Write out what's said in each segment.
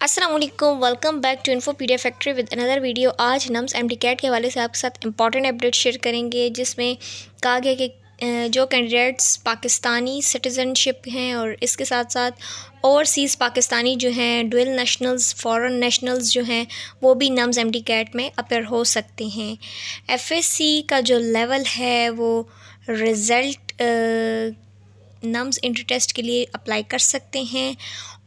अस्सलाम वालेकुम, welcome back to Infopedia factory with another video. आज नम्स एमडी कैट के हवाले से आपके साथ इंपॉर्टेंट अपडेट शेयर करेंगे, जिसमें कहा गया कि जो कैंडिडेट्स पाकिस्तानी सिटीज़नशिप हैं और इसके साथ साथ ओवरसीज़ पाकिस्तानी जो हैं, डुअल नेशनल्स, फॉरेन नेशनल्स जो हैं, वो भी नम्स एमडी कैट में अपेयर हो सकते हैं। एफएससी का जो लेवल है वो रिज़ल्ट नम्स इंट्री टेस्ट के लिए अप्लाई कर सकते हैं।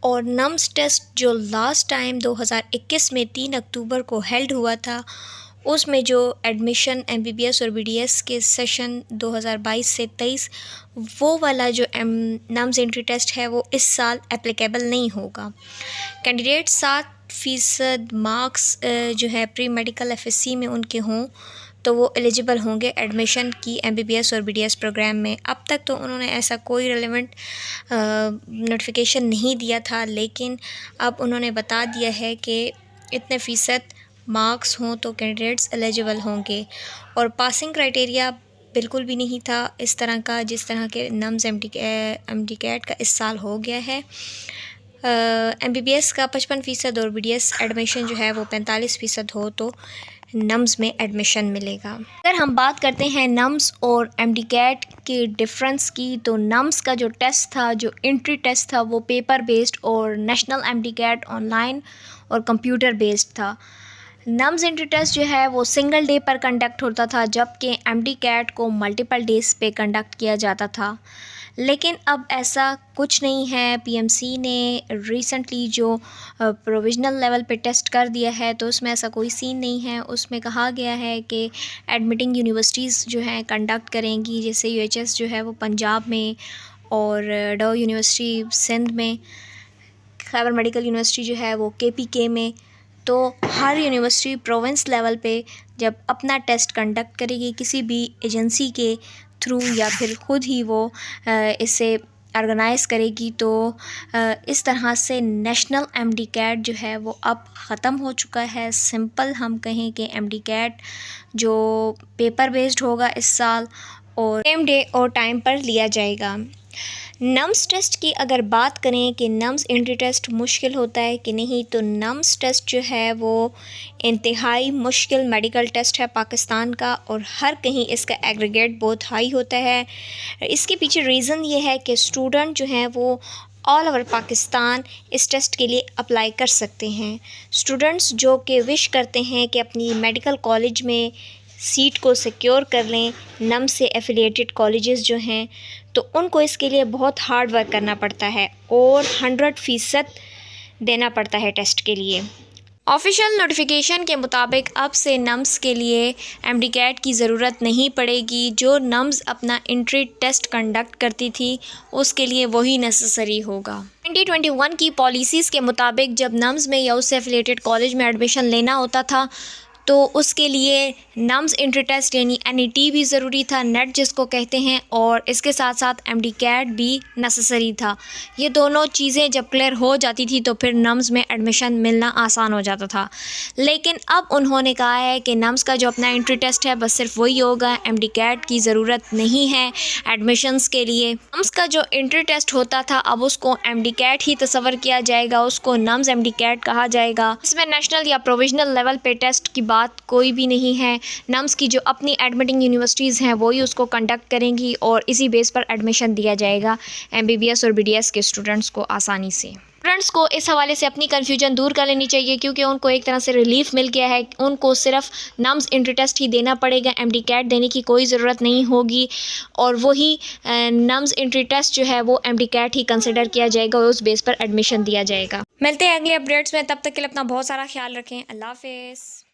और नम्स टेस्ट जो लास्ट टाइम 2021 में 3 अक्टूबर को हेल्ड हुआ था, उसमें जो एडमिशन एमबीबीएस और बीडीएस के सेशन 2022 से 23 वो वाला जो नम्स इंट्री टेस्ट है वो इस साल एप्लीकेबल नहीं होगा। कैंडिडेट 7% मार्क्स जो है प्री मेडिकल एफएससी में उनके हों तो वो एलिजिबल होंगे एडमिशन की एमबीबीएस और बीडीएस प्रोग्राम में। अब तक तो उन्होंने ऐसा कोई रेलेवेंट नोटिफिकेशन नहीं दिया था, लेकिन अब उन्होंने बता दिया है कि इतने फ़ीसद मार्क्स हों तो कैंडिडेट्स एलिजिबल होंगे। और पासिंग क्राइटेरिया बिल्कुल भी नहीं था इस तरह का जिस तरह के नम्स एमडी कैट का इस साल हो गया है। एमबीबीएस का 55% और बीडीएस एडमिशन जो है वो 45% हो तो नम्स में एडमिशन मिलेगा। अगर हम बात करते हैं नम्स और एमडी कैट के डिफरेंस की, तो नम्स का जो टेस्ट था, जो एंट्री टेस्ट था, वो पेपर बेस्ड और नेशनल एमडी कैट ऑनलाइन और कंप्यूटर बेस्ड था। नम्स एंट्री टेस्ट जो है वो सिंगल डे पर कंडक्ट होता था, जबकि एमडी कैट को मल्टीपल डेज पे कंडक्ट किया जाता था। लेकिन अब ऐसा कुछ नहीं है। पीएमसी ने रिसेंटली जो प्रोविज़नल लेवल पे टेस्ट कर दिया है, तो उसमें ऐसा कोई सीन नहीं है। उसमें कहा गया है कि एडमिटिंग यूनिवर्सिटीज़ जो हैं कंडक्ट करेंगी, जैसे यूएचएस जो है वो पंजाब में और डो यूनिवर्सिटी सिंध में, खैबर मेडिकल यूनिवर्सिटी जो है वो केपीके में। तो हर यूनिवर्सिटी प्रोविंस लेवल पे जब अपना टेस्ट कंडक्ट करेगी किसी भी एजेंसी के थ्रू या फिर ख़ुद ही वो इसे ऑर्गेनाइज़ करेगी, तो इस तरह से नेशनल एमडी कैट जो है वो अब ख़त्म हो चुका है। सिंपल हम कहें कि एमडी कैट जो पेपर बेस्ड होगा इस साल और सेम डे और टाइम पर लिया जाएगा। नम्स टेस्ट की अगर बात करें कि नम्स एंट्री टेस्ट मुश्किल होता है कि नहीं, तो नम्स टेस्ट जो है वो इंतहाई मुश्किल मेडिकल टेस्ट है पाकिस्तान का, और हर कहीं इसका एग्रीगेट बहुत हाई होता है। इसके पीछे रीज़न ये है कि स्टूडेंट जो हैं वो ऑल ओवर पाकिस्तान इस टेस्ट के लिए अप्लाई कर सकते हैं। स्टूडेंट्स जो कि विश करते हैं कि अपनी मेडिकल कॉलेज में सीट को सिक्योर कर लें, नम से एफिलिएटेड कॉलेजेस जो हैं, तो उनको इसके लिए बहुत हार्ड वर्क करना पड़ता है और 100% देना पड़ता है टेस्ट के लिए। ऑफिशियल नोटिफिकेशन के मुताबिक अब से नम्स के लिए एमडी कैट की ज़रूरत नहीं पड़ेगी। जो नम्स अपना एंट्री टेस्ट कंडक्ट करती थी उसके लिए वही नेसेसरी होगा। 2021 की पॉलिसीज़ के मुताबिक जब नम्स में या उससे एफिलिएटेड कॉलेज में एडमिशन लेना होता था तो उसके लिए नम्स एंट्री टेस्ट यानी एनईटी भी ज़रूरी था, नेट जिसको कहते हैं, और इसके साथ साथ एमडी कैट भी नेसेसरी था। ये दोनों चीज़ें जब क्लियर हो जाती थी तो फिर नम्स में एडमिशन मिलना आसान हो जाता था। लेकिन अब उन्होंने कहा है कि नम्स का जो अपना एंट्री टेस्ट है बस सिर्फ वही होगा, एमडी कैट की ज़रूरत नहीं है एडमिशन्स के लिए। नम्स का जो एंट्री टेस्ट होता था अब उसको एमडी कैट ही तस्वर किया जाएगा, उसको नम्स एमडी कैट कहा जाएगा। इसमें नेशनल या प्रोविजनल लेवल पे टेस्ट की बात कोई भी नहीं है। नम्स की जो अपनी एडमिटिंग यूनिवर्सिटीज़ हैं वही उसको कंडक्ट करेंगी और इसी बेस पर एडमिशन दिया जाएगा एमबीबीएस और बीडीएस के स्टूडेंट्स को आसानी से। स्टूडेंट्स को इस हवाले से अपनी कन्फ्यूजन दूर कर लेनी चाहिए, क्योंकि उनको एक तरह से रिलीफ मिल गया है। उनको सिर्फ नम्स एंट्री टेस्ट ही देना पड़ेगा, एमडी कैट देने की कोई ज़रूरत नहीं होगी, और वही नम्स एंट्री टेस्ट जो है वो एमडी कैट ही कंसिडर किया जाएगा और उस बेस पर एडमिशन दिया जाएगा। मिलते हैं अगले अपडेट्स में, तब तक के लिए अपना बहुत सारा ख्याल रखें। अल्लाह हाफ़िज़।